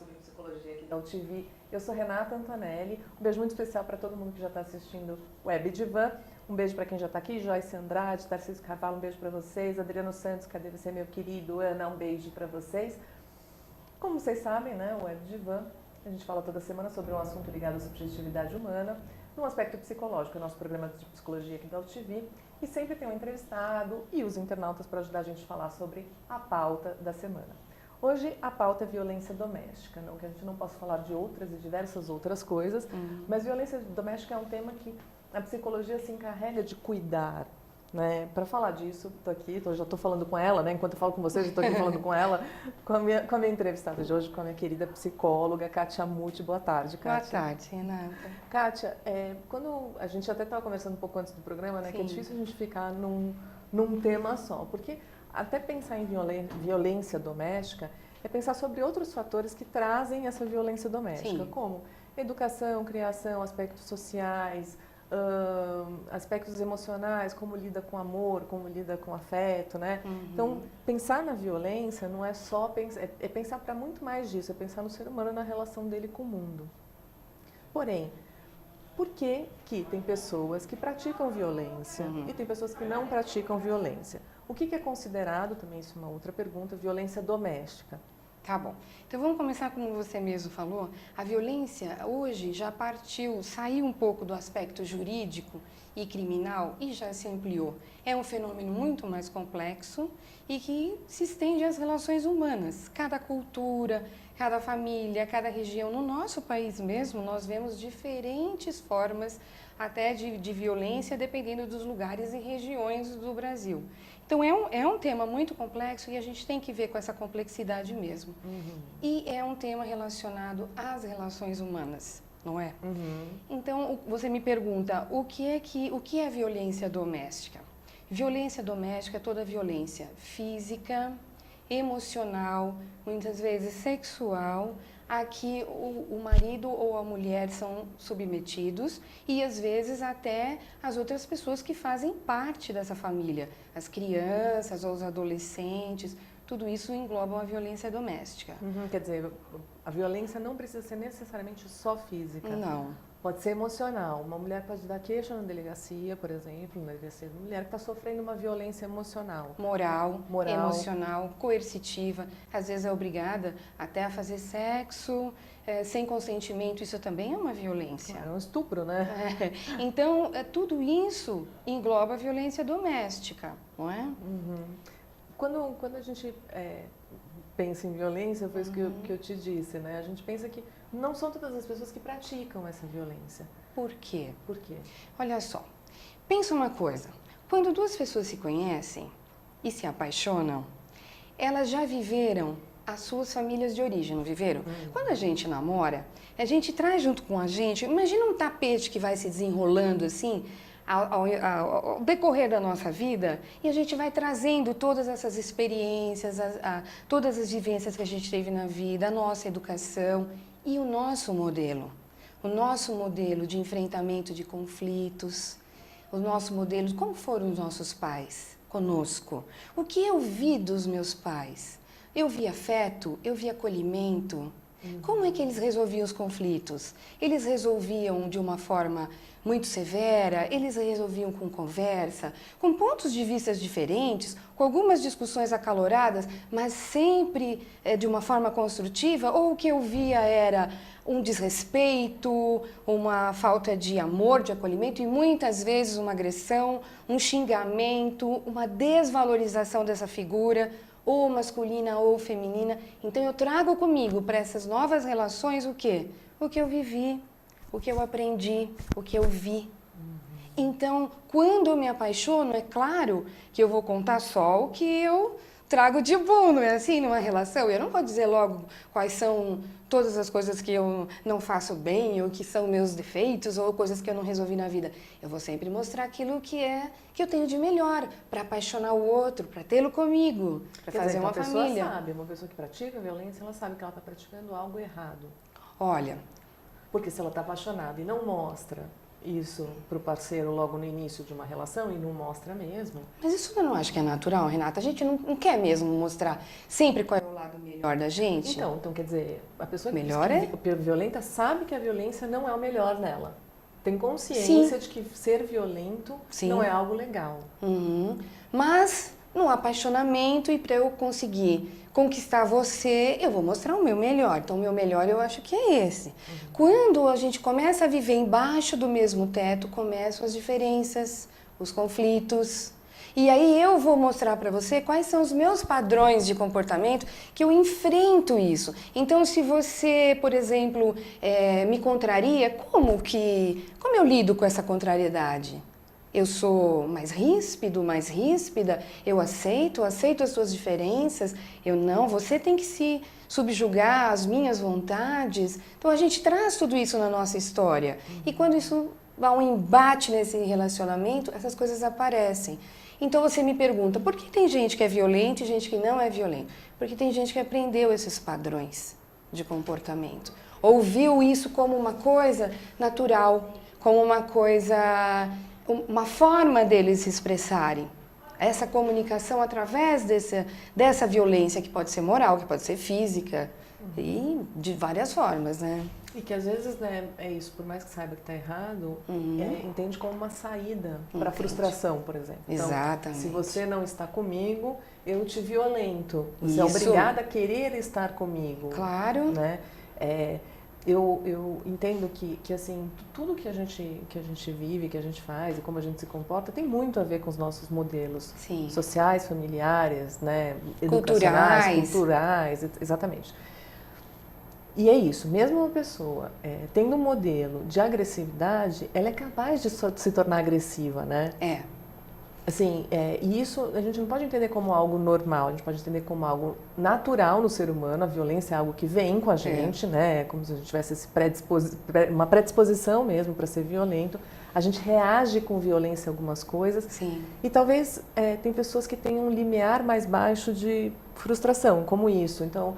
sobre psicologia aqui da UTV. Eu sou Renata Antonelli. Um beijo muito especial para todo mundo que já está assistindo o Web Divan. Um beijo para quem já está aqui, Joyce Andrade, Tarcísio Carvalho, um beijo para vocês. Adriano Santos, cadê você, meu querido? Ana, um beijo para vocês. Como vocês sabem, né, o Web Divan, a gente fala toda semana sobre um assunto ligado à subjetividade humana, num aspecto psicológico, é o nosso programa de psicologia aqui da UTV, e sempre tem um entrevistado e os internautas para ajudar a gente a falar sobre a pauta da semana. Hoje a pauta é violência doméstica, não que a gente não possa falar de outras e diversas outras coisas, mas violência doméstica é um tema que a psicologia se encarrega de cuidar. Né? Para falar disso, estou aqui, já estou falando com ela, né? Enquanto eu falo com vocês, estou aqui falando com ela, com a minha entrevistada de hoje, com a minha querida psicóloga, Kátia Muti. Boa tarde, Kátia. Boa tarde, Renata. Kátia, quando a gente até estava conversando um pouco antes do programa, né? Que é difícil a gente ficar num tema só, porque até pensar em violência doméstica é pensar sobre outros fatores que trazem essa violência doméstica, como educação, criação, aspectos sociais, aspectos emocionais, como lida com amor, como lida com afeto, né? Então, pensar na violência não é só pensar, é pensar para muito mais disso, é pensar no ser humano, na relação dele com o mundo. Porém, por que tem pessoas que praticam violência e tem pessoas que não praticam violência? O que é considerado, também isso é uma outra pergunta, violência doméstica? Tá bom. Então vamos começar como você mesmo falou. A violência hoje já saiu um pouco do aspecto jurídico e criminal e já se ampliou. É um fenômeno muito mais complexo e que se estende às relações humanas. Cada cultura, cada família, cada região. No nosso país mesmo, nós vemos diferentes formas até de violência, dependendo dos lugares e regiões do Brasil. Então, é um tema muito complexo e a gente tem que ver com essa complexidade mesmo. E é um tema relacionado às relações humanas, não é? Então, você me pergunta, o que é violência doméstica? Violência doméstica é toda violência física, emocional, muitas vezes sexual, a que o marido ou a mulher são submetidos e às vezes até as outras pessoas que fazem parte dessa família, as crianças ou os adolescentes, tudo isso engloba a violência doméstica. Quer dizer, a violência não precisa ser necessariamente só física. Não. Pode ser emocional. Uma mulher pode dar queixa na delegacia, por exemplo, na delegacia de uma mulher que está sofrendo uma violência emocional. Moral, emocional, coercitiva. Às vezes é obrigada até a fazer sexo sem consentimento. Isso também é uma violência. É um estupro, né? Então, tudo isso engloba a violência doméstica, não é? Quando a gente pensa em violência, foi isso que eu te disse, né? A gente pensa que não são todas as pessoas que praticam essa violência. Por quê? Por quê? Olha só, pensa uma coisa. Quando duas pessoas se conhecem e se apaixonam, elas já viveram as suas famílias de origem, não viveram? Quando a gente namora, a gente traz junto com a gente, imagina um tapete que vai se desenrolando assim, ao decorrer da nossa vida, e a gente vai trazendo todas essas experiências, todas as vivências que a gente teve na vida, a nossa educação e o nosso modelo de enfrentamento de conflitos, o nosso modelo, como foram os nossos pais conosco, o que eu vi dos meus pais, eu vi afeto, eu vi acolhimento. Como é que eles resolviam os conflitos? Eles resolviam de uma forma muito severa, eles resolviam com conversa, com pontos de vista diferentes, com algumas discussões acaloradas, mas sempre de uma forma construtiva, ou o que eu via era um desrespeito, uma falta de amor, de acolhimento e muitas vezes uma agressão, um xingamento, uma desvalorização dessa figura, ou masculina ou feminina. Então eu trago comigo para essas novas relações o quê? O que eu vivi, o que eu aprendi, o que eu vi. Então, quando eu me apaixono, é claro que eu vou contar só o que eu trago de bom, não é assim, numa relação? Eu não vou dizer logo quais são todas as coisas que eu não faço bem, ou que são meus defeitos, ou coisas que eu não resolvi na vida. Eu vou sempre mostrar aquilo que eu tenho de melhor, para apaixonar o outro, para tê-lo comigo, para fazer uma família. A pessoa sabe, uma pessoa que pratica violência, ela sabe que ela está praticando algo errado. Olha... Porque se ela está apaixonada e não mostra, isso para o parceiro logo no início de uma relação e não mostra mesmo. Mas isso eu não acho que é natural, Renata. A gente não quer mesmo mostrar sempre qual é o lado melhor da gente. Então quer dizer, a pessoa que melhor é violenta sabe que a violência não é o melhor nela. Tem consciência de que ser violento não é algo legal. Uhum. Mas no apaixonamento e para eu conseguir conquistar você, eu vou mostrar o meu melhor. Então, o meu melhor eu acho que é esse. Quando a gente começa a viver embaixo do mesmo teto, começam as diferenças, os conflitos. E aí eu vou mostrar para você quais são os meus padrões de comportamento que eu enfrento isso. Então, se você, por exemplo, me contraria, como eu lido com essa contrariedade? Eu sou mais ríspido, mais ríspida, eu aceito as suas diferenças, eu não, você tem que se subjugar às minhas vontades. Então a gente traz tudo isso na nossa história. E quando isso há um embate nesse relacionamento, essas coisas aparecem. Então você me pergunta, por que tem gente que é violenta e gente que não é violenta? Porque tem gente que aprendeu esses padrões de comportamento. Ouviu isso como uma coisa natural, como uma coisa... uma forma deles se expressarem. Essa comunicação através dessa violência que pode ser moral, que pode ser física e de várias formas, né? E que às vezes, né, é isso, por mais que saiba que está errado, entende como uma saída para a frustração, por exemplo. Então, exatamente. Se você não está comigo, eu te violento. Você é obrigada a querer estar comigo. Claro. Né? Eu entendo que assim, tudo que a gente vive, que a gente faz e como a gente se comporta tem muito a ver com os nossos modelos sociais, familiares, né, educacionais, culturais, exatamente. E é isso, mesmo uma pessoa tendo um modelo de agressividade, ela é capaz de se tornar agressiva, né? Assim, e isso a gente não pode entender como algo normal, a gente pode entender como algo natural no ser humano. A violência é algo que vem com a gente, né? Como se a gente tivesse uma predisposição mesmo para ser violento. A gente reage com violência a algumas coisas. Sim. E talvez tem pessoas que têm um limiar mais baixo de frustração, como isso. Então,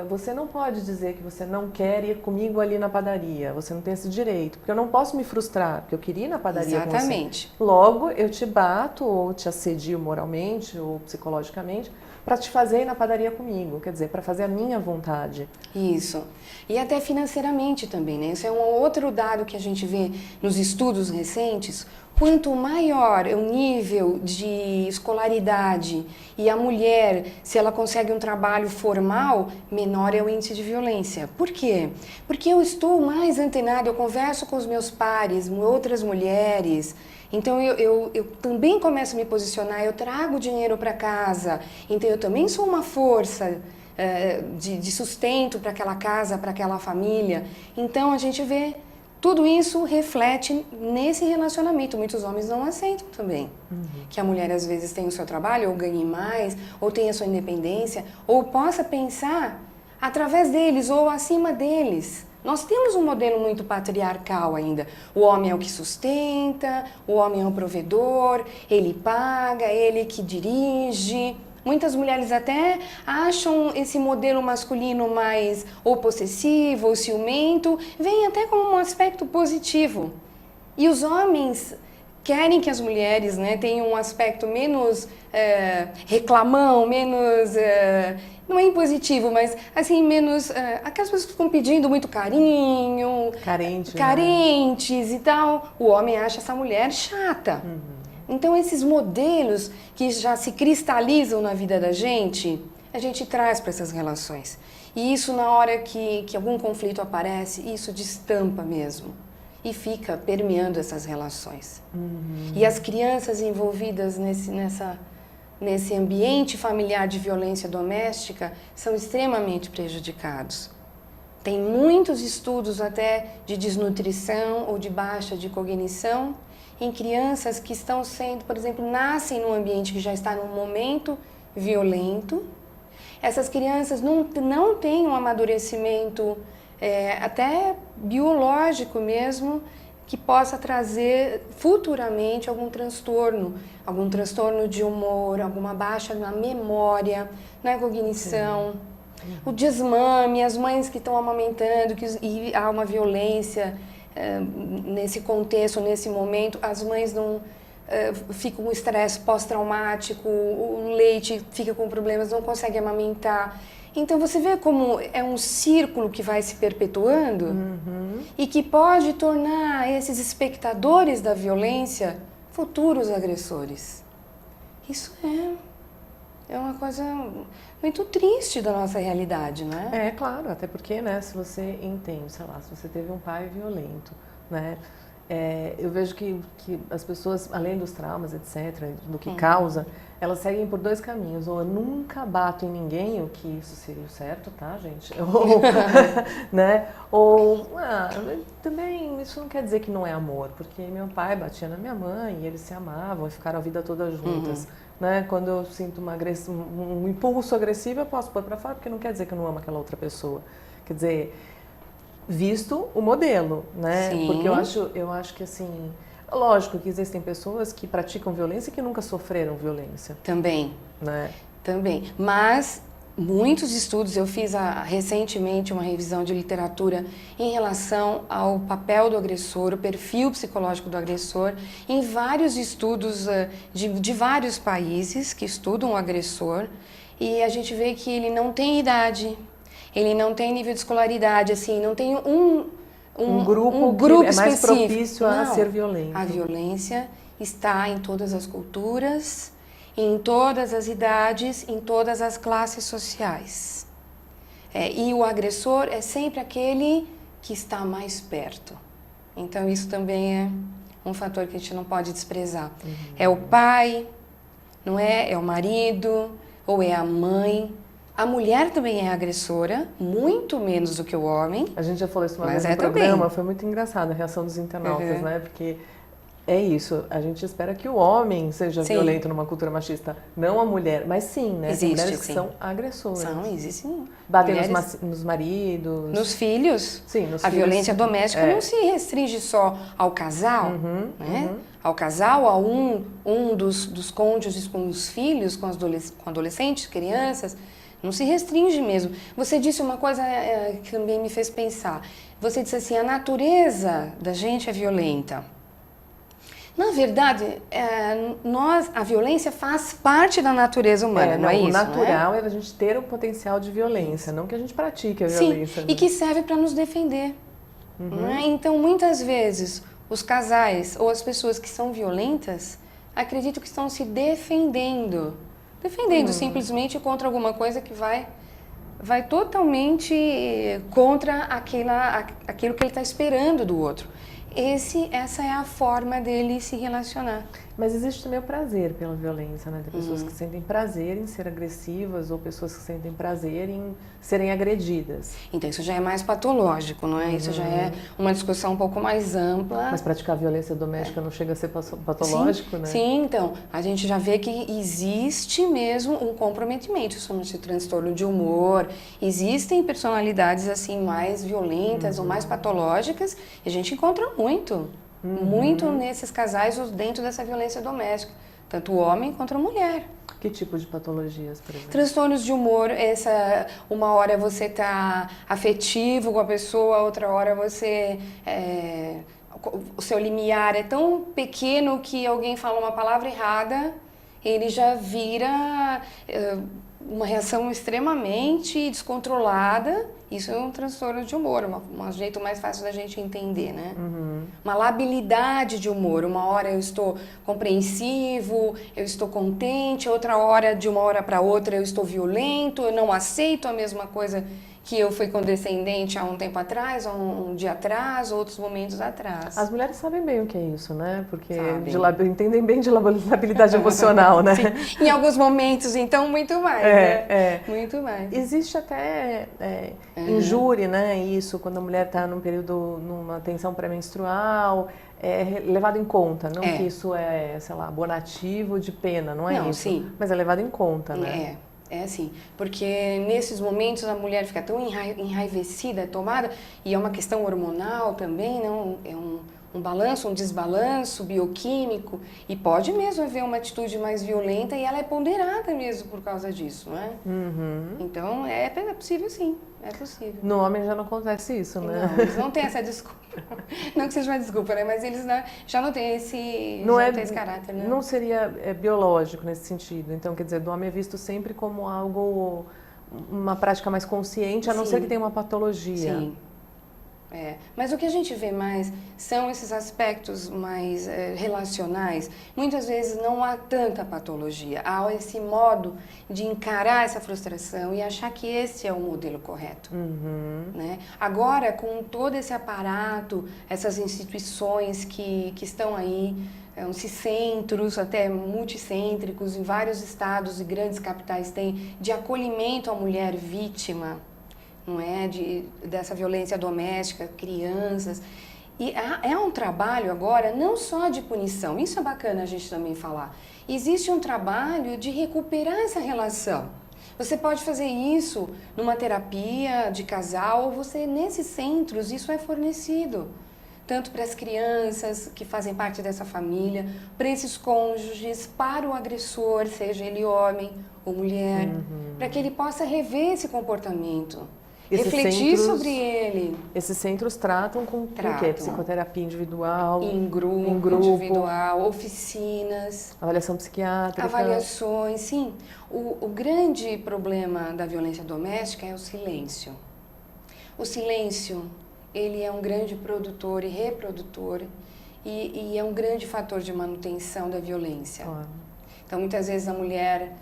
você não pode dizer que você não quer ir comigo ali na padaria. Você não tem esse direito. Porque eu não posso me frustrar, porque eu queria ir na padaria com você. Logo, eu te bato ou te assedio moralmente ou psicologicamente para te fazer ir na padaria comigo. Quer dizer, para fazer a minha vontade. Isso. E até financeiramente também, né? Isso é um outro dado que a gente vê nos estudos recentes. Quanto maior é o nível de escolaridade e a mulher, se ela consegue um trabalho formal, menor é o índice de violência. Por quê? Porque eu estou mais antenada, eu converso com os meus pares, outras mulheres, então eu também começo a me posicionar, eu trago dinheiro para casa, então eu também sou uma força de sustento para aquela casa, para aquela família. Então a gente vê... Tudo isso reflete nesse relacionamento. Muitos homens não aceitam também. Que a mulher às vezes tenha o seu trabalho, ou ganhe mais, ou tenha a sua independência, ou possa pensar através deles ou acima deles. Nós temos um modelo muito patriarcal ainda. O homem é o que sustenta, o homem é o provedor, ele paga, ele que dirige. Muitas mulheres até acham esse modelo masculino mais ou possessivo ou ciumento, vem até como um aspecto positivo. E os homens querem que as mulheres, né, tenham um aspecto menos reclamão, menos... não é impositivo, mas assim, menos... aquelas pessoas que ficam pedindo muito carinho... carentes, né? E tal. O homem acha essa mulher chata. Então, esses modelos que já se cristalizam na vida da gente, a gente traz para essas relações. E isso, na hora que algum conflito aparece, isso destampa mesmo. E fica permeando essas relações. E as crianças envolvidas nesse ambiente familiar de violência doméstica são extremamente prejudicados. Tem muitos estudos até de desnutrição ou de baixa de cognição, em crianças que estão sendo, por exemplo, nascem num ambiente que já está num momento violento. Essas crianças não têm um amadurecimento até biológico mesmo, que possa trazer futuramente algum transtorno de humor, alguma baixa na memória, na cognição. O desmame, as mães que estão amamentando, e há uma violência nesse contexto, nesse momento, as mães não ficam com estresse pós-traumático, o leite fica com problemas, não consegue amamentar. Então você vê como é um círculo que vai se perpetuando e que pode tornar esses espectadores da violência futuros agressores. Isso é uma coisa muito triste da nossa realidade, né? É, claro, até porque, né, se você entende, sei lá, se você teve um pai violento, né, eu vejo que as pessoas, além dos traumas, etc., do que causa, elas seguem por dois caminhos. Ou eu nunca bato em ninguém, o que isso seria o certo, tá, gente? Ou, né? Ou, também isso não quer dizer que não é amor, porque meu pai batia na minha mãe e eles se amavam e ficaram a vida toda juntas. Né? Quando eu sinto um impulso agressivo, eu posso pôr pra fora, porque não quer dizer que eu não amo aquela outra pessoa. Quer dizer, visto o modelo, né? Sim. Porque eu acho que, assim, lógico que existem pessoas que praticam violência e que nunca sofreram violência. Também. Né? Também. Mas muitos estudos, eu fiz recentemente uma revisão de literatura em relação ao papel do agressor, o perfil psicológico do agressor, em vários estudos de vários países que estudam o agressor, e a gente vê que ele não tem idade, ele não tem nível de escolaridade, assim, não tem um grupo que é mais específico. Propício a ser violento. A violência está em todas as culturas, em todas as idades, em todas as classes sociais. E o agressor é sempre aquele que está mais perto. Então isso também é um fator que a gente não pode desprezar. É o pai, não é? É o marido, ou é a mãe. A mulher também é agressora, muito menos do que o homem. A gente já falou isso uma Mas vez no programa, foi muito engraçado a reação dos internautas, né? Porque é isso, a gente espera que o homem seja violento numa cultura machista, não a mulher. Mas sim, né? Tem mulheres que são agressoras. Existem. Batem nos maridos. Nos filhos. Sim, nos a filhos. Violência doméstica não se restringe só ao casal, né? Ao casal, a um dos cônjuges com os filhos, com adolescentes, crianças. Não se restringe mesmo. Você disse uma coisa que também me fez pensar. Você disse assim, a natureza da gente é violenta. Na verdade, a violência faz parte da natureza humana, não é isso? O natural é a gente ter o potencial de violência, não que a gente pratique a violência. Sim, e que serve para nos defender. Não é? Então, muitas vezes, os casais ou as pessoas que são violentas acreditam que estão se defendendo. Simplesmente contra alguma coisa que vai totalmente contra aquilo que ele está esperando do outro. Essa é a forma dele se relacionar. Mas existe também o prazer pela violência, né? Tem pessoas que sentem prazer em ser agressivas ou pessoas que sentem prazer em serem agredidas. Então isso já é mais patológico, não é? Isso já é uma discussão um pouco mais ampla. Mas praticar violência doméstica não chega a ser patológico, né? Sim, então a gente já vê que existe mesmo um comprometimento. Chama-se transtorno de humor. Existem personalidades assim mais violentas ou mais patológicas e a gente encontra muito nesses casais dentro dessa violência doméstica, tanto o homem quanto a mulher. Que tipo de patologias, por exemplo? Transtornos de humor, uma hora você tá afetivo com a pessoa, outra hora você o seu limiar é tão pequeno que alguém fala uma palavra errada, ele já vira uma reação extremamente descontrolada. Isso é um transtorno de humor, um jeito mais fácil da gente entender, né? Uma labilidade de humor. Uma hora eu estou compreensivo, eu estou contente, outra hora, de uma hora para outra, eu estou violento, eu não aceito a mesma coisa que eu fui condescendente há um tempo atrás, há um dia atrás, outros momentos atrás. As mulheres sabem bem o que é isso, né? Porque entendem bem de labilidade emocional, né? Sim. Em alguns momentos, então, muito mais, né? Muito mais. Existe até injúria, né? Isso, quando a mulher está numa tensão pré-menstrual, é levado em conta. Não que isso sei lá, bonativo de pena, não é isso? Sim. Mas é levado em conta, né? É assim, porque nesses momentos a mulher fica tão enraivecida, tomada, e é uma questão hormonal também, não? É um balanço, um desbalanço bioquímico e pode mesmo haver uma atitude mais violenta e ela é ponderada mesmo por causa disso, não é? Então é possível sim, é possível. No homem já não acontece isso, né? Não, eles não têm essa desculpa. Não que seja uma desculpa, né? Mas eles já não têm esse, Não não têm esse caráter, né? Não seria biológico nesse sentido. Então, quer dizer, do homem é visto sempre como algo, uma prática mais consciente, a não ser que tenha uma patologia. Sim. Mas o que a gente vê mais são esses aspectos mais relacionais. Muitas vezes não há tanta patologia, há esse modo de encarar essa frustração e achar que esse é o modelo correto. Né? Agora, com todo esse aparato, essas instituições que estão aí, esses centros até multicêntricos em vários estados e grandes capitais têm de acolhimento à mulher vítima, não é, dessa violência doméstica, crianças. E é um trabalho agora não só de punição, isso é bacana a gente também falar. Existe um trabalho de recuperar essa relação. Você pode fazer isso numa terapia de casal ou você, nesses centros, isso é fornecido. Tanto para as crianças que fazem parte dessa família, para esses cônjuges, para o agressor, seja ele homem ou mulher, para que ele possa rever esse comportamento. Refletir sobre ele. Esses centros tratam com o quê? Psicoterapia individual? Em grupo, individual, oficinas. Avaliação psiquiátrica. Avaliações, sim. O grande problema da violência doméstica é o silêncio. O silêncio, ele é um grande produtor e reprodutor e é um grande fator de manutenção da violência. Então, muitas vezes a mulher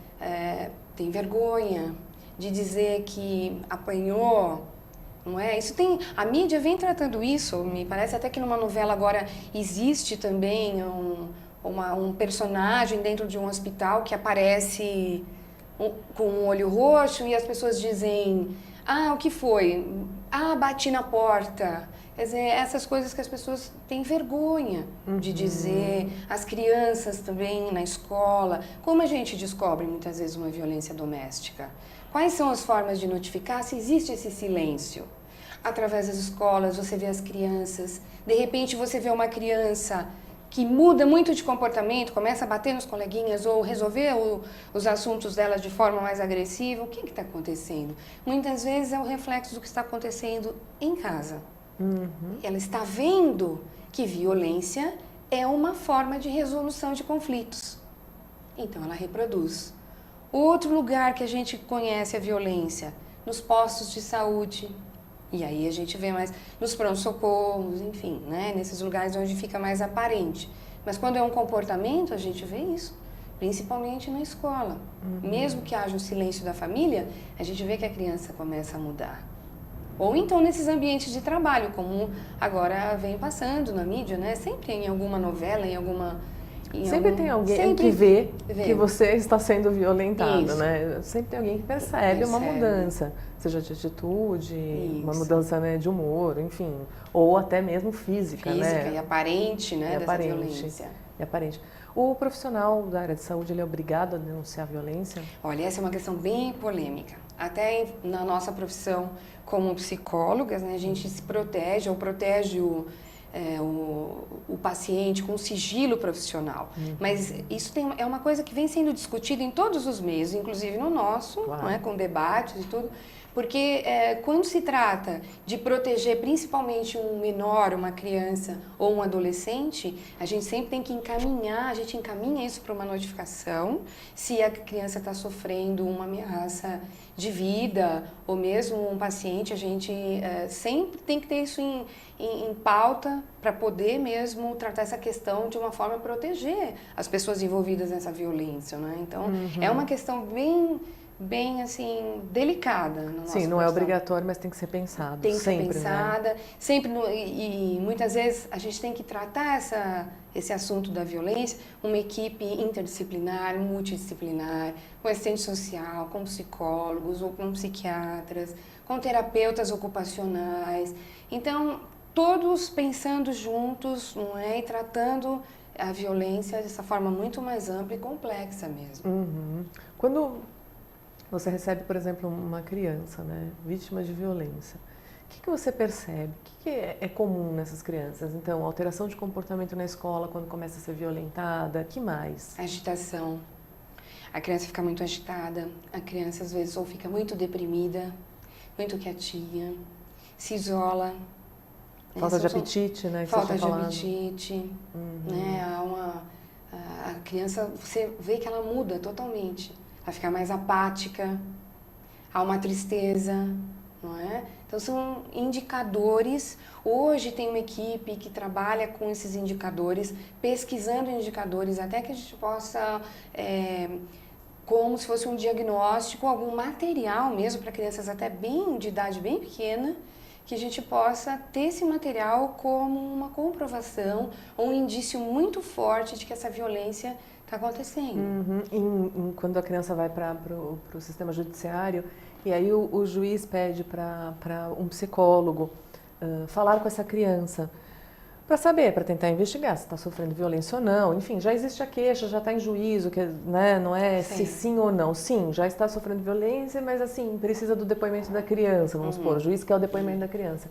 tem vergonha de dizer que apanhou, não é? Isso a mídia vem tratando isso, me parece até que numa novela agora existe também um personagem dentro de um hospital que aparece com um olho roxo e as pessoas dizem, o que foi? Bati na porta. Quer dizer, essas coisas que as pessoas têm vergonha de dizer, as crianças também na escola. Como a gente descobre muitas vezes uma violência doméstica? Quais são as formas de notificar se existe esse silêncio? Através das escolas, você vê as crianças, de repente você vê uma criança que muda muito de comportamento, começa a bater nos coleguinhas ou resolver os assuntos dela de forma mais agressiva. O que está acontecendo? Muitas vezes é o reflexo do que está acontecendo em casa. Ela está vendo que violência é uma forma de resolução de conflitos. Então ela reproduz. Outro lugar que a gente conhece a violência, nos postos de saúde. E aí a gente vê mais nos pronto-socorros, enfim, né? Nesses lugares onde fica mais aparente. Mas quando é um comportamento, a gente vê isso, principalmente na escola. Mesmo que haja um silêncio da família, a gente vê que a criança começa a mudar. Ou então nesses ambientes de trabalho, como agora vem passando na mídia, né? Sempre em alguma novela, em alguma... Sempre tem alguém que vê que você está sendo violentado, né? Sempre tem alguém que percebe uma mudança, seja de atitude, uma mudança, né, de humor, enfim, ou até mesmo física, né? Física e aparente, né, dessa violência. É aparente. O profissional da área de saúde, ele é obrigado a denunciar a violência? Olha, essa é uma questão bem polêmica. Até na nossa profissão como psicólogas, né, a gente se protege ou protege o paciente com sigilo profissional. Mas isso é uma coisa que vem sendo discutida em todos os meios, inclusive no nosso, não é, com debates e tudo, porque quando se trata de proteger principalmente um menor, uma criança ou um adolescente, a gente sempre tem que encaminhar, a gente encaminha isso para uma notificação, se a criança está sofrendo uma ameaça de vida ou mesmo um paciente, a gente sempre tem que ter isso em pauta para poder mesmo tratar essa questão de uma forma a proteger as pessoas envolvidas nessa violência, né? Então, é uma questão bem assim, delicada. No nosso Sim, não é obrigatório, mas tem que ser pensado. Tem que sempre, ser pensada. Né? Sempre, e muitas vezes a gente tem que tratar esse assunto da violência, uma equipe interdisciplinar, multidisciplinar, com assistente social, com psicólogos ou com psiquiatras, com terapeutas ocupacionais. Então, todos pensando juntos, não é? E tratando a violência dessa forma muito mais ampla e complexa mesmo. Quando você recebe, por exemplo, uma criança, né, vítima de violência, que você percebe? O que é comum nessas crianças? Então, alteração de comportamento na escola quando começa a ser violentada, que mais? Agitação. A criança fica muito agitada, a criança às vezes ou fica muito deprimida, muito quietinha, se isola. Falta de apetite, né? Que Falta você de tá falando. apetite, né? A criança, você vê que ela muda totalmente. Ela fica mais apática, há uma tristeza, não é? Então são indicadores. Hoje tem uma equipe que trabalha com esses indicadores, pesquisando indicadores, até que a gente possa, como se fosse um diagnóstico, algum material mesmo para crianças até bem de idade bem pequena, que a gente possa ter esse material como uma comprovação ou um indício muito forte de que essa violência está acontecendo. Quando a criança vai para o sistema judiciário, e aí o juiz pede para um psicólogo falar com essa criança, para saber, para tentar investigar se está sofrendo violência ou não. Enfim, já existe a queixa, já está em juízo, que, né, não é se sim ou não. Sim, já está sofrendo violência, mas assim, precisa do depoimento da criança, vamos supor, o juiz quer o depoimento da criança.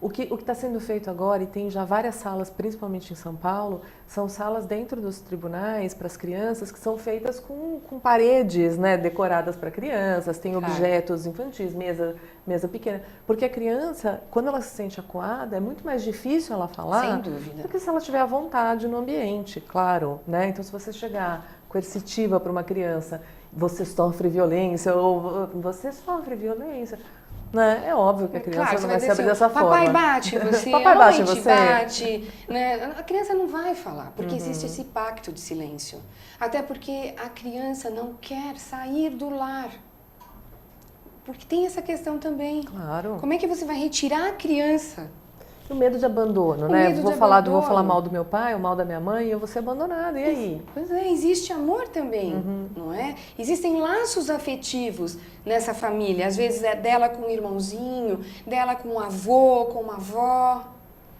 O que está sendo feito agora, e tem já várias salas, principalmente em São Paulo, são salas dentro dos tribunais para as crianças que são feitas com paredes, né, decoradas para crianças, tem objetos infantis, mesa pequena. Porque a criança, quando ela se sente acuada, é muito mais difícil ela falar. Sem dúvida. Do que se ela tiver à vontade no ambiente, claro, né? Então, se você chegar coercitiva para uma criança, você sofre violência ou você sofre violência. Né? É óbvio que a criança não vai se abrir dessa forma. Papai bate em você, papai bate em te você. bate. Né? A criança não vai falar, porque existe esse pacto de silêncio. Até porque a criança não quer sair do lar. Porque tem essa questão também. Claro. Como é que você vai retirar a criança? O medo de abandono, né? Vou falar mal do meu pai, ou mal da minha mãe, e eu vou ser abandonada. E aí? Pois é, existe amor também, não é? Existem laços afetivos nessa família. Às vezes é dela com o irmãozinho, dela com o avô, com uma avó,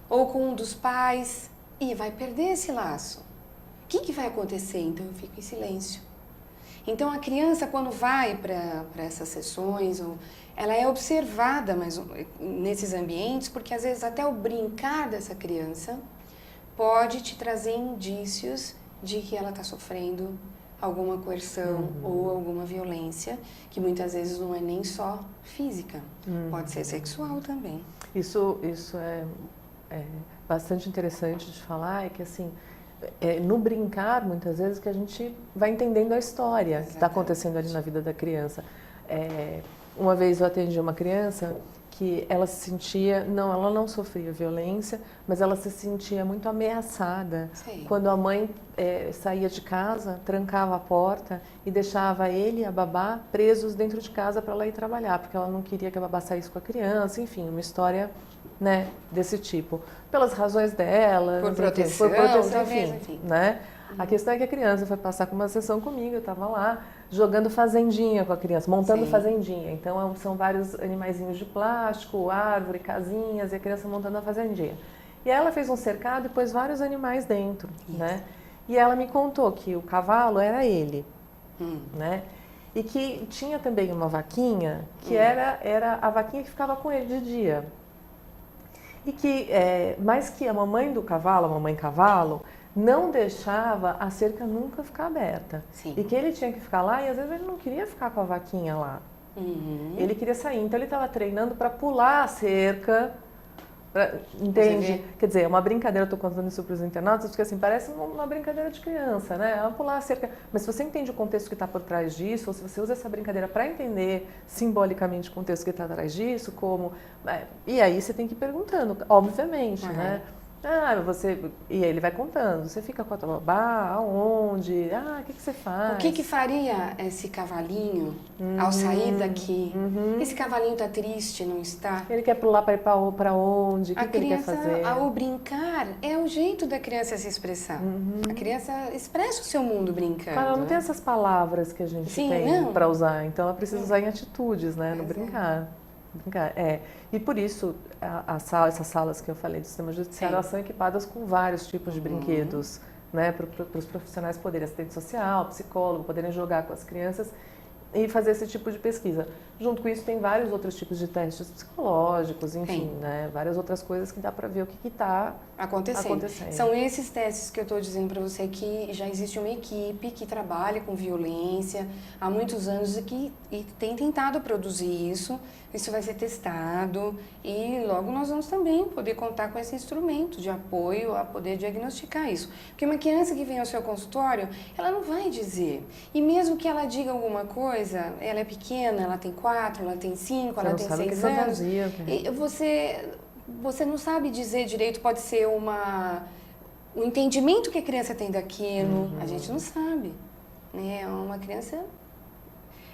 ou com um dos pais. E vai perder esse laço. O que vai acontecer? Então eu fico em silêncio. Então a criança, quando vai para essas sessões, ela é observada nesses ambientes, porque às vezes até o brincar dessa criança pode te trazer indícios de que ela está sofrendo alguma coerção ou alguma violência, que muitas vezes não é nem só física, pode ser sexual também. Isso é bastante interessante de falar, é que assim, no brincar, muitas vezes, que a gente vai entendendo a história que está acontecendo ali na vida da criança. Uma vez eu atendi uma criança que ela se sentia, ela não sofria violência, mas ela se sentia muito ameaçada. Sim. Quando a mãe saía de casa, trancava a porta e deixava ele e a babá presos dentro de casa para ela ir trabalhar, porque ela não queria que a babá saísse com a criança, enfim, uma história, né, desse tipo. Pelas razões dela, por proteção, talvez, enfim. Né? A questão é que a criança foi passar com uma sessão comigo, eu estava lá jogando fazendinha com a criança, montando fazendinha. Então são vários animaizinhos de plástico, árvore, casinhas, e a criança montando a fazendinha. E ela fez um cercado e pôs vários animais dentro, né? E ela me contou que o cavalo era ele, né? E que tinha também uma vaquinha, que era a vaquinha que ficava com ele de dia. E que, mas que a mamãe do cavalo, a mamãe cavalo, não deixava a cerca nunca ficar aberta. Sim. E que ele tinha que ficar lá, e às vezes ele não queria ficar com a vaquinha lá. Ele queria sair, então ele estava treinando para pular a cerca, entende? Quer dizer, é uma brincadeira, eu estou contando isso para os internautas, porque assim, parece uma brincadeira de criança, né? Pular a cerca. Mas se você entende o contexto que está por trás disso, ou se você usa essa brincadeira para entender simbolicamente o contexto que está atrás disso, e aí você tem que ir perguntando, obviamente, né? E aí ele vai contando, você fica com a tua babá, aonde, o que você faz? O que faria esse cavalinho ao sair daqui? Esse cavalinho está triste, não está? Ele quer pular para ir para onde? O que ele quer fazer? Ao brincar, é o jeito da criança se expressar. A criança expressa o seu mundo brincando. Claro, ela não tem essas palavras que a gente tem para usar, então ela precisa usar em atitudes, né, no brincar. E por isso essas salas que eu falei do sistema judiciário, elas são equipadas com vários tipos de brinquedos, né, para os profissionais poderem, assistente social, psicólogo, poderem jogar com as crianças e fazer esse tipo de pesquisa. Junto com isso tem vários outros tipos de testes psicológicos, enfim, Tem. né? Várias outras coisas que dá para ver o que está acontecendo. São esses testes que eu estou dizendo para você que já existe uma equipe que trabalha com violência há muitos anos e tem tentado produzir isso. Isso vai ser testado e logo nós vamos também poder contar com esse instrumento de apoio a poder diagnosticar isso. Porque uma criança que vem ao seu consultório, ela não vai dizer. E mesmo que ela diga alguma coisa, ela é pequena, ela tem 4, ela tem 5, ela tem 6 anos. Fantasia, E você não sabe dizer direito, pode ser o entendimento que a criança tem daquilo, a gente não sabe. Né? Uma criança,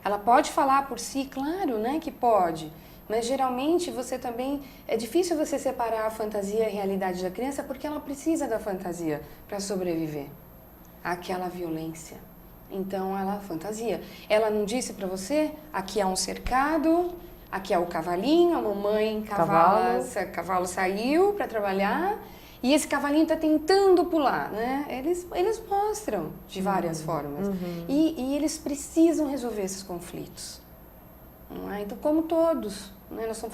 ela pode falar por si, claro, né, que pode, mas geralmente você também, é difícil você separar a fantasia e a realidade da criança porque ela precisa da fantasia para sobreviver àquela violência. Então ela fantasia. Ela não disse para você, aqui há um cercado, aqui é o cavalinho, a mamãe cavalo saiu para trabalhar e esse cavalinho está tentando pular, né? Eles mostram de várias formas. E eles precisam resolver esses conflitos. Não é? Então, como todos, né? Nós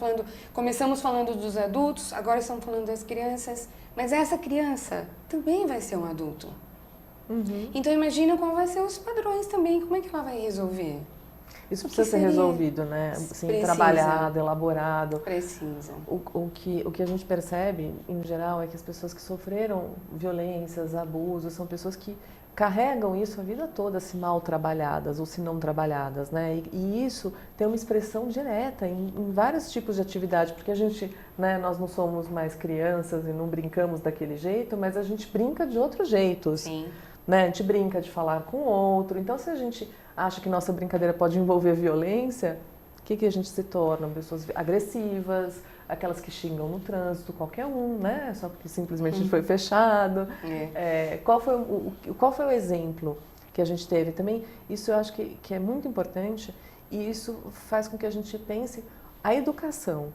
começamos falando dos adultos, agora estamos falando das crianças, mas essa criança também vai ser um adulto. Então, imagina qual vai ser os padrões também, como é que ela vai resolver? Isso precisa ser resolvido, né? Assim, trabalhado, elaborado. Precisa. O que a gente percebe, em geral, é que as pessoas que sofreram violências, abusos, são pessoas que carregam isso a vida toda, se mal trabalhadas ou se não trabalhadas, né? E isso tem uma expressão direta em vários tipos de atividade, porque a gente, né, nós não somos mais crianças e não brincamos daquele jeito, mas a gente brinca de outros jeitos. Sim. Né? A gente brinca de falar com o outro. Então, se a gente acha que nossa brincadeira pode envolver violência, o que a gente se torna? Pessoas agressivas, aquelas que xingam no trânsito, qualquer um, né? Só porque simplesmente foi fechado. Qual foi o exemplo que a gente teve? Também, isso eu acho que é muito importante e isso faz com que a gente pense a educação.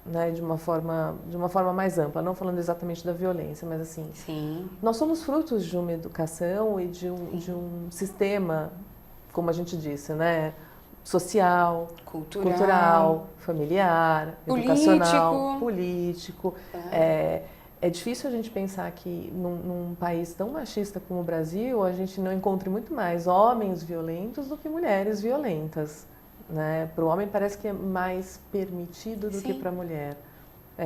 Né, de uma forma mais ampla, não falando exatamente da violência, mas assim, Sim. Nós somos frutos de uma educação e de um sistema, como a gente disse, né, social, cultural, familiar, educacional, político. É difícil a gente pensar que num país tão machista como o Brasil, a gente não encontre muito mais homens violentos do que mulheres violentas. Né? Para o homem parece que é mais permitido do que para a mulher.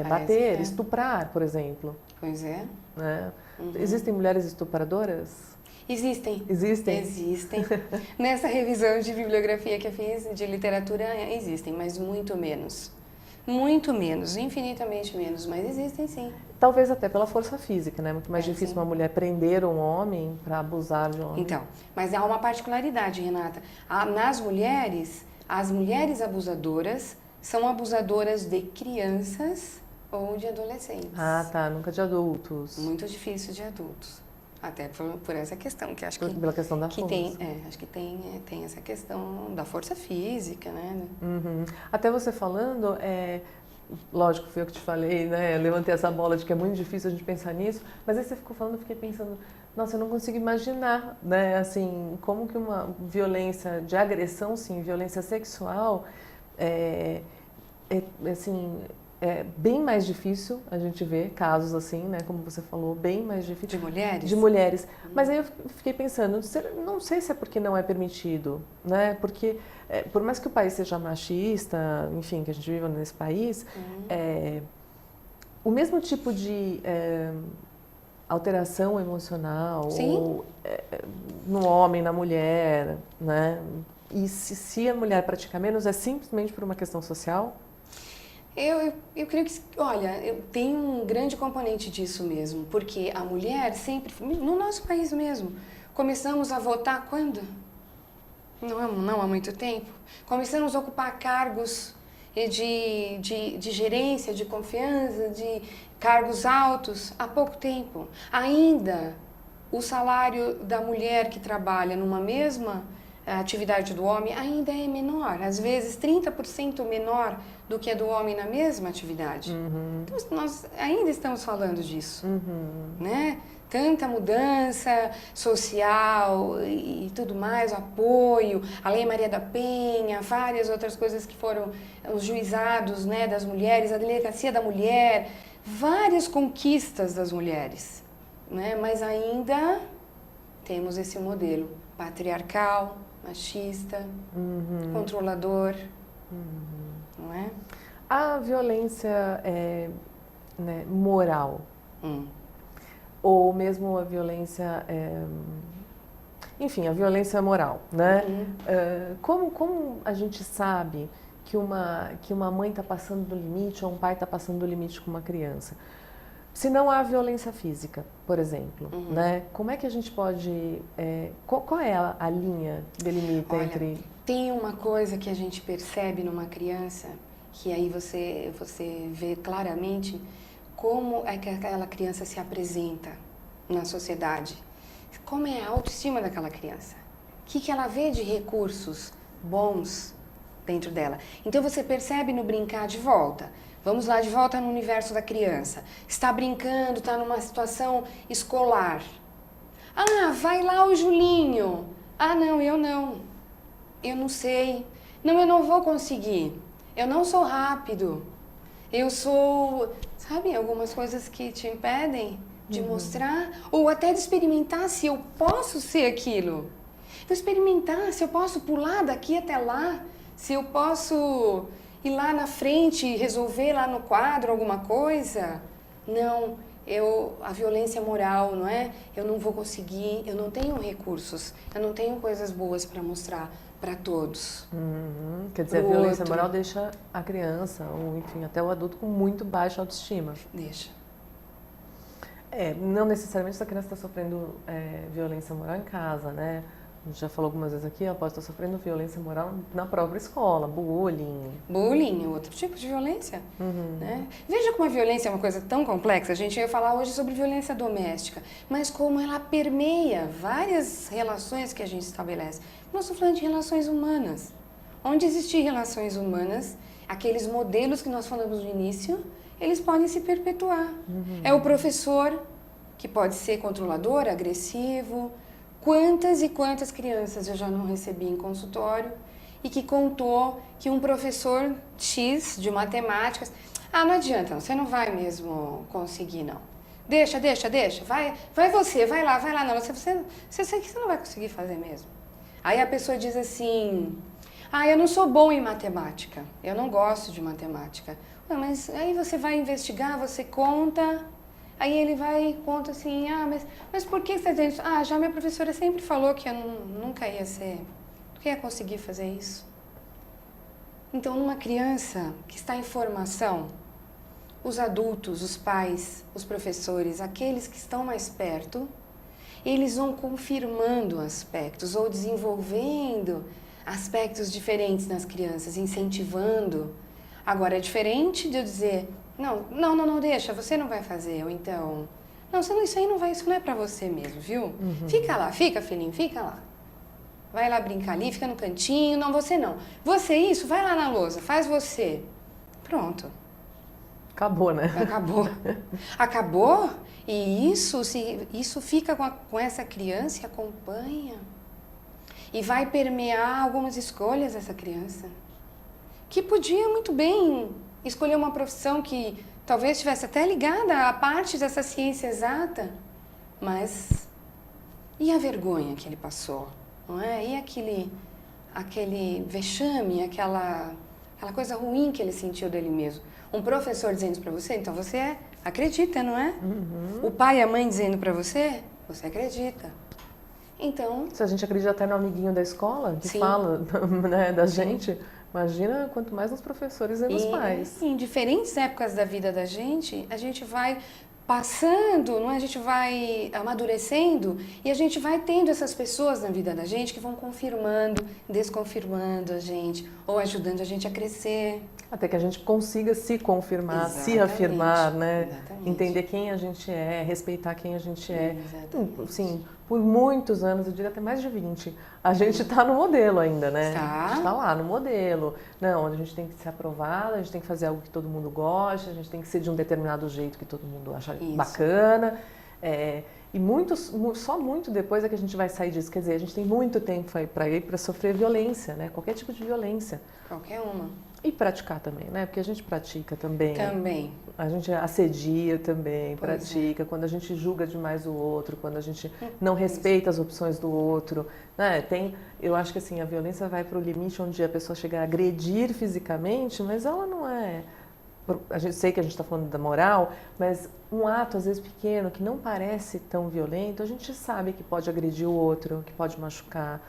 Bater, estuprar, por exemplo. Pois é. Né? Existem mulheres estupradoras? Existem. Existem? Nessa revisão de bibliografia que eu fiz, de literatura, existem, mas muito menos. Muito menos, infinitamente menos, mas existem sim. Talvez até pela força física, né? Muito mais difícil uma mulher prender um homem para abusar de um homem. Então, mas há uma particularidade, Renata. Nas mulheres, as mulheres abusadoras são abusadoras de crianças ou de adolescentes. Ah, tá. Nunca de adultos. Muito difícil de adultos. Até por essa questão, que acho que... Pela questão da força. Acho que tem essa questão da força física, né? Até você falando, lógico, foi eu que te falei, né? Eu levantei essa bola de que é muito difícil a gente pensar nisso, mas aí você ficou falando, eu fiquei pensando, nossa, eu não consigo imaginar, né? Assim, como que uma violência de agressão, sim, violência sexual, assim... É bem mais difícil a gente ver casos assim, né? Como você falou, bem mais difícil. De mulheres? De mulheres. Mas aí eu fiquei pensando, não sei se é porque não é permitido, né? Porque por mais que o país seja machista, enfim, que a gente viva nesse país, o mesmo tipo de alteração emocional ou, no homem, na mulher, né? E se a mulher pratica menos, é simplesmente por uma questão social? Eu creio que, olha, tem um grande componente disso mesmo, porque a mulher sempre, no nosso país mesmo, começamos a votar quando? Não há muito tempo. Começamos a ocupar cargos de gerência, de confiança, de cargos altos há pouco tempo. Ainda o salário da mulher que trabalha numa mesma a atividade do homem ainda é menor, às vezes 30% menor do que a do homem na mesma atividade. Então, nós ainda estamos falando disso, né? Tanta mudança social e tudo mais, o apoio, a Lei Maria da Penha, várias outras coisas que foram os juizados, né, das mulheres, a delegacia da mulher, várias conquistas das mulheres, né? Mas ainda temos esse modelo patriarcal, machista, controlador, não é? A violência né, moral, ou mesmo a violência, enfim, a violência moral, né? Como a gente sabe que uma mãe está passando do limite ou um pai está passando do limite com uma criança? Se não há violência física, por exemplo, né? Como é que a gente pode... qual é a linha que delimita entre... Tem uma coisa que a gente percebe numa criança, que aí você vê claramente como é que aquela criança se apresenta na sociedade. Como é a autoestima daquela criança. O que ela vê de recursos bons dentro dela. Então você percebe no brincar de volta. Vamos lá, de volta no universo da criança. Está brincando, está numa situação escolar. Ah, vai lá o Julinho. Ah, não, eu não. Eu não sei. Não, eu não vou conseguir. Eu não sou rápido. Eu sou... Sabe, algumas coisas que te impedem de mostrar ou até de experimentar se eu posso ser aquilo. Vou experimentar se eu posso pular daqui até lá, se eu posso ir lá na frente e resolver lá no quadro alguma coisa. Não, a violência moral, não é? Eu não vou conseguir, eu não tenho recursos, eu não tenho coisas boas para mostrar para todos. Quer dizer, a violência moral deixa a criança, ou enfim, até o adulto com muito baixa autoestima. Deixa. Não necessariamente essa criança está sofrendo violência moral em casa, né? A gente já falou algumas vezes aqui, ela pode estar sofrendo violência moral na própria escola, bullying. Bullying é outro tipo de violência. Né? Veja como a violência é uma coisa tão complexa. A gente ia falar hoje sobre violência doméstica, mas como ela permeia várias relações que a gente estabelece. Nós estamos falando de relações humanas. Onde existem relações humanas, aqueles modelos que nós falamos no início, eles podem se perpetuar. É o professor que pode ser controlador, agressivo. Quantas e quantas crianças eu já não recebi em consultório e que contou que um professor X de matemáticas... Ah, não adianta, você não vai mesmo conseguir, não. Deixa, vai você, vai lá, não. Você não vai conseguir fazer mesmo. Aí a pessoa diz assim... Ah, eu não sou bom em matemática, eu não gosto de matemática. Mas aí você vai investigar, você conta... Aí ele vai e conta assim, mas por que você está dizendo isso? Ah, já minha professora sempre falou que eu nunca ia conseguir fazer isso. Então, numa criança que está em formação, os adultos, os pais, os professores, aqueles que estão mais perto, eles vão confirmando aspectos ou desenvolvendo aspectos diferentes nas crianças, incentivando. Agora, é diferente de eu dizer... Não, deixa, você não vai fazer, ou então... Não, isso aí não vai, isso não é pra você mesmo, viu? Fica lá, filhinho, fica lá. Vai lá brincar ali, fica no cantinho, não, você não. Você isso, vai lá na lousa, faz você. Pronto. Acabou, né? Acabou, e isso fica com essa criança e acompanha. E vai permear algumas escolhas dessa criança. Que podia muito bem... escolher uma profissão que talvez estivesse até ligada a parte dessa ciência exata, mas e a vergonha que ele passou, não é? E aquele vexame, aquela coisa ruim que ele sentiu dele mesmo. Um professor dizendo isso para você, então você acredita, não é? O pai e a mãe dizendo para você, você acredita. Então... Se a gente acredita até no amiguinho da escola, que fala, né, da gente... Imagina quanto mais nos professores e nos pais. Em diferentes épocas da vida da gente, a gente vai passando, não é? A gente vai amadurecendo e a gente vai tendo essas pessoas na vida da gente que vão confirmando, desconfirmando a gente ou ajudando a gente a crescer. Até que a gente consiga se confirmar, se Exatamente. afirmar, né? Exatamente. Entender quem a gente é, respeitar quem a gente é. Exatamente. Sim, por muitos anos, eu diria até mais de 20, a gente está no modelo ainda, né? Tá. A gente está lá no modelo. Não, a gente tem que ser aprovado, a gente tem que fazer algo que todo mundo gosta, a gente tem que ser de um determinado jeito que todo mundo acha bacana. Só muito depois é que a gente vai sair disso. Quer dizer, a gente tem muito tempo para ir para sofrer violência, né? Qualquer tipo de violência. Qualquer uma. E praticar também, né? Porque a gente pratica também. Também. A gente assedia também, Pois pratica. Quando a gente julga demais o outro, quando a gente não respeita as opções do outro, né? Eu acho que assim, a violência vai para o limite onde a pessoa chega a agredir fisicamente, mas ela não é... A gente sei que a gente está falando da moral, mas um ato às vezes pequeno que não parece tão violento, a gente sabe que pode agredir o outro, que pode machucar,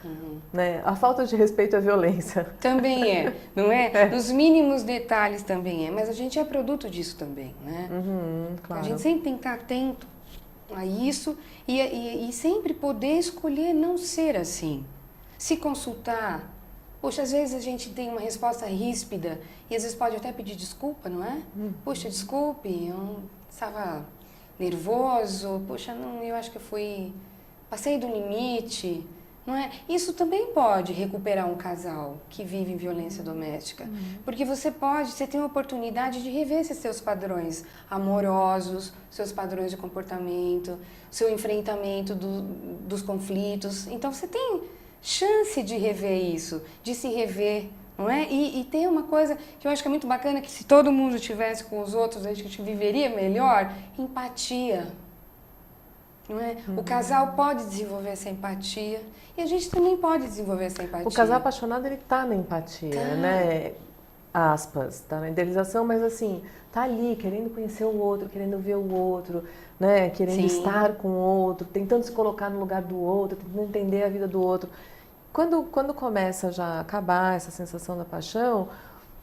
né? A falta de respeito é violência. Também é, não é? Nos mínimos detalhes também é, mas a gente é produto disso também, né? Claro. A gente sempre tem que estar atento a isso e sempre poder escolher não ser assim. Se consultar. Poxa, às vezes a gente tem uma resposta ríspida e às vezes pode até pedir desculpa, não é? Poxa, desculpe, eu estava nervoso, poxa, não, eu acho que passei do limite, não é? Isso também pode recuperar um casal que vive em violência doméstica, porque você tem a oportunidade de rever esses seus padrões amorosos, seus padrões de comportamento, seu enfrentamento dos conflitos, então você tem chance de rever isso, de se rever, não é? E tem uma coisa que eu acho que é muito bacana, que se todo mundo tivesse com os outros, a gente viveria melhor, empatia, não é? O casal pode desenvolver essa empatia e a gente também pode desenvolver essa empatia. O casal apaixonado, ele tá na empatia, né? Aspas, tá na idealização, mas assim, tá ali querendo conhecer o outro, querendo ver o outro, né? Querendo estar com o outro, tentando se colocar no lugar do outro, tentando entender a vida do outro. Quando começa já a acabar essa sensação da paixão,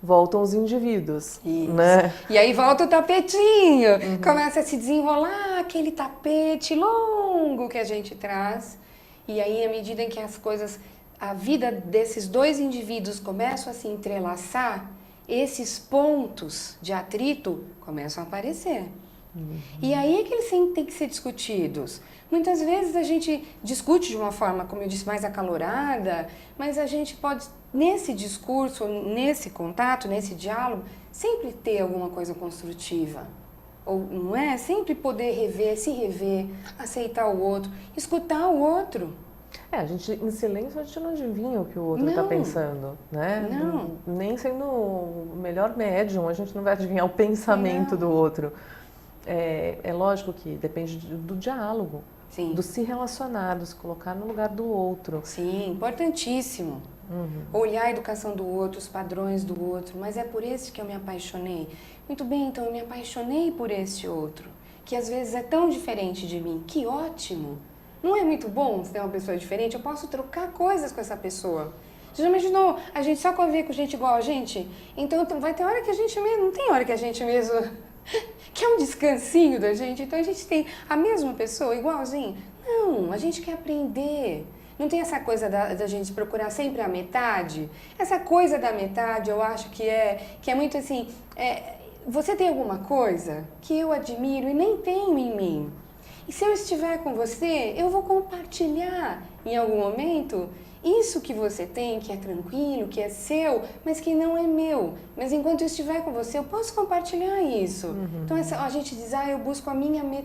voltam os indivíduos, né? E aí volta o tapetinho, começa a se desenrolar aquele tapete longo que a gente traz. E aí, à medida em que a vida desses dois indivíduos começam a se entrelaçar, esses pontos de atrito começam a aparecer. E aí é que eles têm que ser discutidos. Muitas vezes a gente discute de uma forma, como eu disse, mais acalorada, mas a gente pode, nesse discurso, nesse contato, nesse diálogo, sempre ter alguma coisa construtiva. Ou não é? Sempre poder se rever, aceitar o outro, escutar o outro. A gente, em silêncio, a gente não adivinha o que o outro está pensando, né? Não. Nem sendo o melhor médium, a gente não vai adivinhar o pensamento do outro. É lógico que depende do diálogo, do se relacionar, do se colocar no lugar do outro. Sim, importantíssimo. Olhar a educação do outro, os padrões do outro, mas é por esse que eu me apaixonei. Muito bem, então eu me apaixonei por esse outro, que às vezes é tão diferente de mim. Que ótimo! Não é muito bom se tem uma pessoa diferente? Eu posso trocar coisas com essa pessoa. Você já imaginou a gente só conviver com gente igual a gente? Então vai ter hora que a gente mesmo... Não tem hora que a gente mesmo... que é um descansinho da gente. Então a gente tem a mesma pessoa igualzinho? Não, a gente quer aprender. Não tem essa coisa da gente procurar sempre a metade? Essa coisa da metade eu acho que é muito assim... você tem alguma coisa que eu admiro e nem tenho em mim. E se eu estiver com você, eu vou compartilhar em algum momento isso que você tem, que é tranquilo, que é seu, mas que não é meu. Mas enquanto eu estiver com você, eu posso compartilhar isso. Então a gente diz, eu busco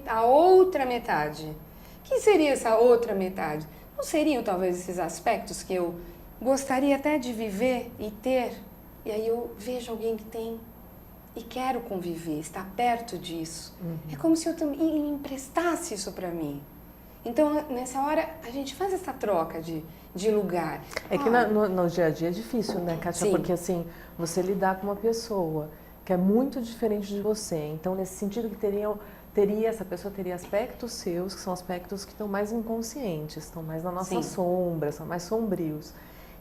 a outra metade. O que seria essa outra metade? Não seriam talvez esses aspectos que eu gostaria até de viver e ter? E aí eu vejo alguém que tem e quero conviver, estar perto disso. É como se eu também emprestasse isso para mim. Então, nessa hora, a gente faz essa troca de lugar. É que no dia a dia é difícil, né, Kátia? Sim. Porque, assim, você lidar com uma pessoa que é muito diferente de você. Então, nesse sentido que essa pessoa teria aspectos seus, que são aspectos que estão mais inconscientes, estão mais na nossa sombra, são mais sombrios.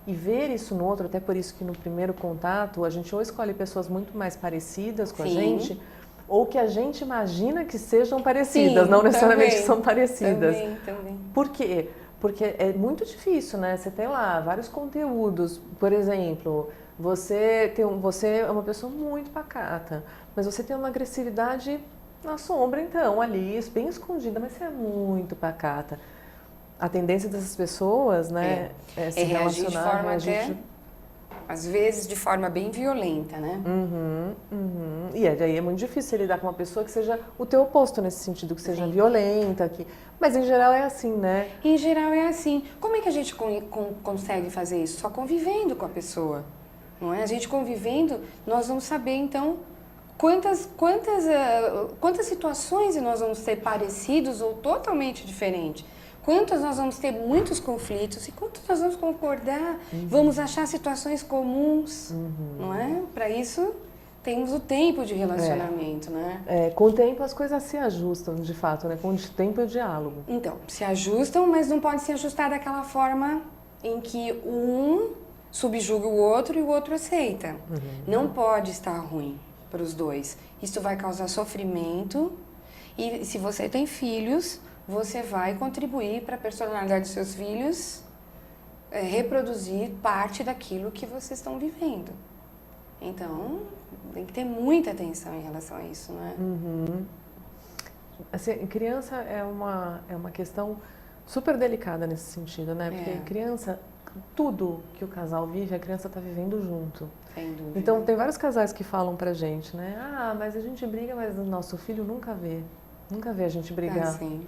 E ver isso no outro, até por isso que no primeiro contato, a gente ou escolhe pessoas muito mais parecidas com a gente, ou que a gente imagina que sejam parecidas, não necessariamente que são parecidas. Também. Por quê? Porque é muito difícil, né? Você tem lá vários conteúdos, por exemplo, Você é uma pessoa muito pacata, mas você tem uma agressividade na sombra, então, ali, bem escondida, mas você é muito pacata. A tendência dessas pessoas, né, é se reagir de relacionar, forma até, às vezes, de forma bem violenta, né? E aí é muito difícil lidar com uma pessoa que seja o teu oposto nesse sentido, que seja violenta, mas em geral é assim, né? Em geral é assim. Como é que a gente consegue fazer isso? Só convivendo com a pessoa, não é? A gente convivendo, nós vamos saber, então, quantas situações nós vamos ter parecidos ou totalmente diferentes. Quantas nós vamos ter muitos conflitos e quantos nós vamos concordar, vamos achar situações comuns, não é? Para isso, temos o tempo de relacionamento, né? Com o tempo as coisas se ajustam, de fato, né? Com o tempo e o diálogo. Então, se ajustam, mas não pode se ajustar daquela forma em que um subjuga o outro e o outro aceita. Não pode estar ruim para os dois. Isso vai causar sofrimento e se você tem filhos, você vai contribuir para a personalidade dos seus filhos reproduzir parte daquilo que vocês estão vivendo. Então, tem que ter muita atenção em relação a isso, né? Assim, criança é uma questão super delicada nesse sentido, né? Porque criança, tudo que o casal vive, a criança está vivendo junto. Sem dúvida. Então, tem vários casais que falam pra gente, né? Ah, mas a gente briga, mas o nosso filho nunca vê. Nunca vê a gente brigar. Sim.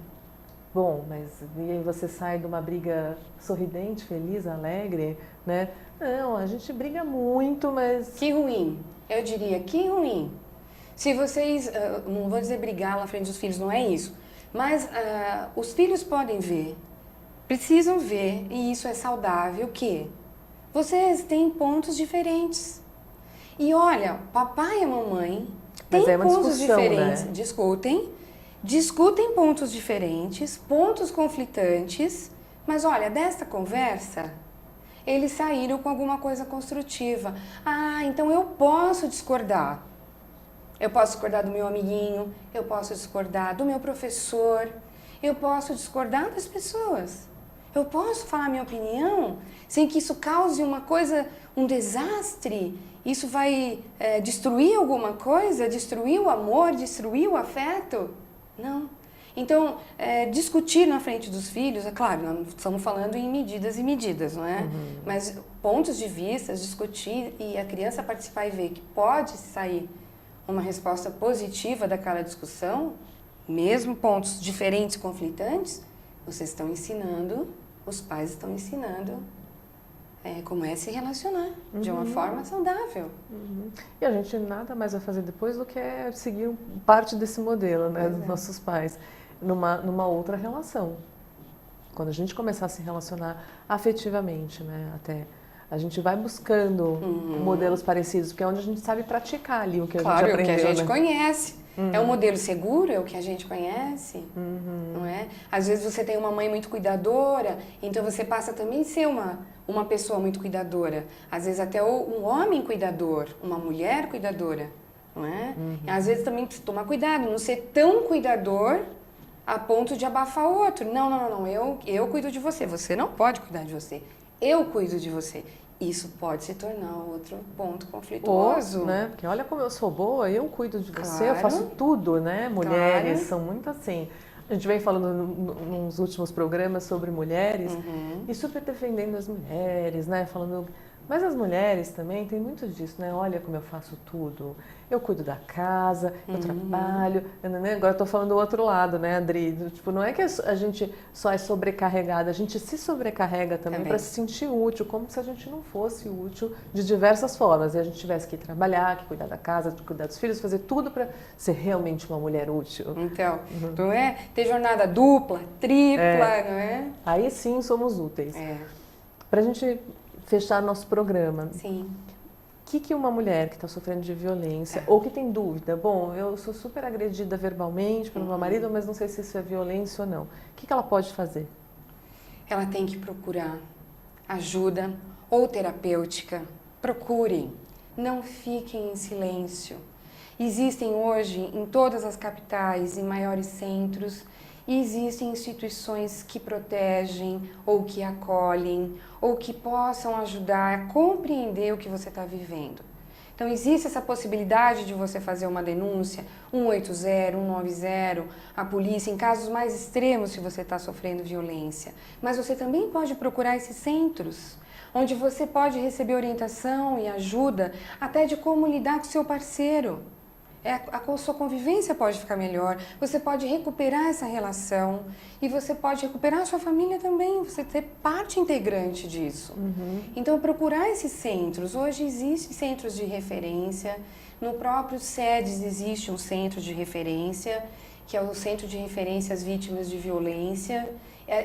Bom, mas e aí você sai de uma briga sorridente, feliz, alegre, né? Não, a gente briga muito, mas... Que ruim. Eu diria, que ruim. Se vocês, não vou dizer brigar na frente dos filhos, não é isso. Mas os filhos podem ver, precisam ver, e isso é saudável, que vocês têm pontos diferentes. E olha, papai e a mamãe têm pontos diferentes. Né? Discutem pontos diferentes, pontos conflitantes, mas olha, desta conversa, eles saíram com alguma coisa construtiva. Ah, então eu posso discordar. Eu posso discordar do meu amiguinho, eu posso discordar do meu professor, eu posso discordar das pessoas. Eu posso falar minha opinião sem que isso cause uma coisa, um desastre. Isso vai destruir alguma coisa, destruir o amor, destruir o afeto? Não. Então, discutir na frente dos filhos, é claro, nós estamos falando em medidas e medidas, não é? Mas pontos de vista, discutir e a criança participar e ver que pode sair uma resposta positiva daquela discussão, mesmo pontos diferentes, conflitantes, vocês estão ensinando, os pais estão ensinando como é se relacionar de uma forma saudável. E a gente nada mais vai fazer depois do que seguir parte desse modelo, né, dos nossos pais, numa outra relação. Quando a gente começar a se relacionar afetivamente, né, até a gente vai buscando modelos parecidos, porque é onde a gente sabe praticar ali o que a gente aprendeu. Claro, o que a gente né? conhece. É um modelo seguro, é o que a gente conhece, não é? Às vezes você tem uma mãe muito cuidadora, então você passa também a ser uma pessoa muito cuidadora. Às vezes até um homem cuidador, uma mulher cuidadora, não é? Às vezes também precisa tomar cuidado, não ser tão cuidador a ponto de abafar o outro. Não, eu cuido de você, você não pode cuidar de você, eu cuido de você. Isso pode se tornar outro ponto conflituoso. Né? Porque olha como eu sou boa, eu cuido de você, eu faço tudo, né? Mulheres são muito assim. A gente vem falando nos últimos programas sobre mulheres e super defendendo as mulheres, né? Falando... Mas as mulheres também têm muito disso, né? Olha como eu faço tudo. Eu cuido da casa, eu trabalho. Né? Agora eu tô falando do outro lado, né, Adri? Tipo, não é que a gente só é sobrecarregada, a gente se sobrecarrega também para se sentir útil, como se a gente não fosse útil de diversas formas. E a gente tivesse que trabalhar, que cuidar da casa, que cuidar dos filhos, fazer tudo para ser realmente uma mulher útil. Então, não é? Ter jornada dupla, tripla, não é? Aí sim somos úteis. Pra gente fechar nosso programa. Sim. O que uma mulher que está sofrendo de violência ou que tem dúvida, bom, eu sou super agredida verbalmente pelo meu marido, mas não sei se isso é violência ou não. O que ela pode fazer? Ela tem que procurar ajuda ou terapêutica. Procurem. Não fiquem em silêncio. Existem hoje em todas as capitais, em maiores centros, E existem instituições que protegem, ou que acolhem, ou que possam ajudar a compreender o que você está vivendo. Então, existe essa possibilidade de você fazer uma denúncia, 180, 190, a polícia, em casos mais extremos, se você está sofrendo violência. Mas você também pode procurar esses centros, onde você pode receber orientação e ajuda, até de como lidar com o seu parceiro. A sua convivência pode ficar melhor, você pode recuperar essa relação e você pode recuperar a sua família também, você ser parte integrante disso. Então, procurar esses centros. Hoje existem centros de referência, no próprio SEDES existe um centro de referência, que é o Centro de Referência às Vítimas de Violência.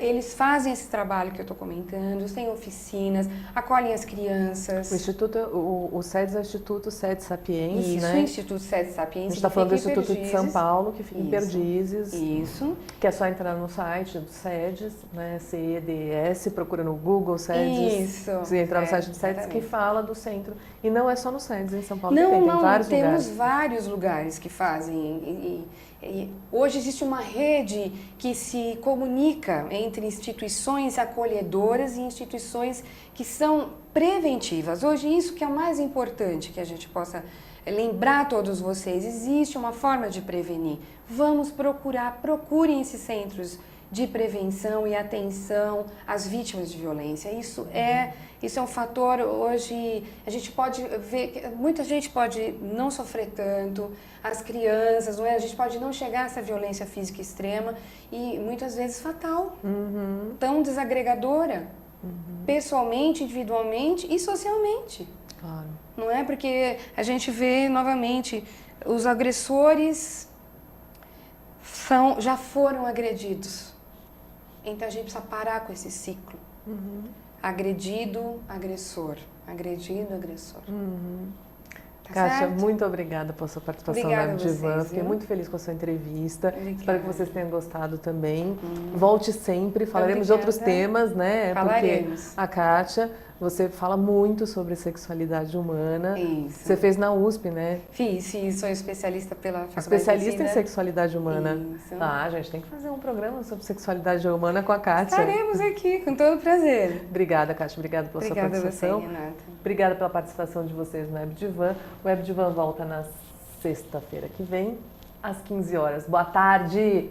Eles fazem esse trabalho que eu estou comentando, têm oficinas, acolhem as crianças. O SEDES é o Instituto SEDES Sapiens, Isso, né? o Instituto SEDES Sapiens. A gente está falando do Instituto de São Paulo, que fica em Perdizes. Isso. Que é só entrar no site do SEDES, né? CEDS, procura no Google SEDES. Isso. Você entrar no site do SEDES, que fala do centro. E não é só no SEDES, em São Paulo não, tem não, vários temos lugares. vários lugares que fazem. E hoje existe uma rede que se comunica entre instituições acolhedoras e instituições que são preventivas. Hoje isso que é o mais importante que a gente possa lembrar a todos vocês. Existe uma forma de prevenir. Vamos procurem esses centros de prevenção e atenção às vítimas de violência. Isso é um fator, hoje, a gente pode ver, que muita gente pode não sofrer tanto, as crianças, não é? A gente pode não chegar a essa violência física extrema e muitas vezes fatal, tão desagregadora, pessoalmente, individualmente e socialmente. Claro. Não é? Porque a gente vê novamente, os agressores já foram agredidos. Então a gente precisa parar com esse ciclo. Agredido, agressor. Agredido, agressor. Tá Kátia, certo? muito obrigada pela sua participação Obrigada na a vocês, Divã. Fiquei viu? muito feliz com a sua entrevista. Obrigada. Espero que vocês tenham gostado também. Volte sempre, falaremos de outros Obrigada. temas, né? Falaremos. Porque a Kátia, você fala muito sobre sexualidade humana. Isso. Você fez na USP, né? Fiz, sou especialista pela Faculdade Especialista de em Medicina. sexualidade humana. Isso. Ah, a gente tem que fazer um programa sobre sexualidade humana com a Kátia. Estaremos aqui, com todo prazer. Obrigada, Kátia. Obrigada pela Obrigada sua a você, participação. Renata. Obrigada pela participação de vocês no Web Divã. O Web Divã volta na sexta-feira que vem, às 15 horas. Boa tarde!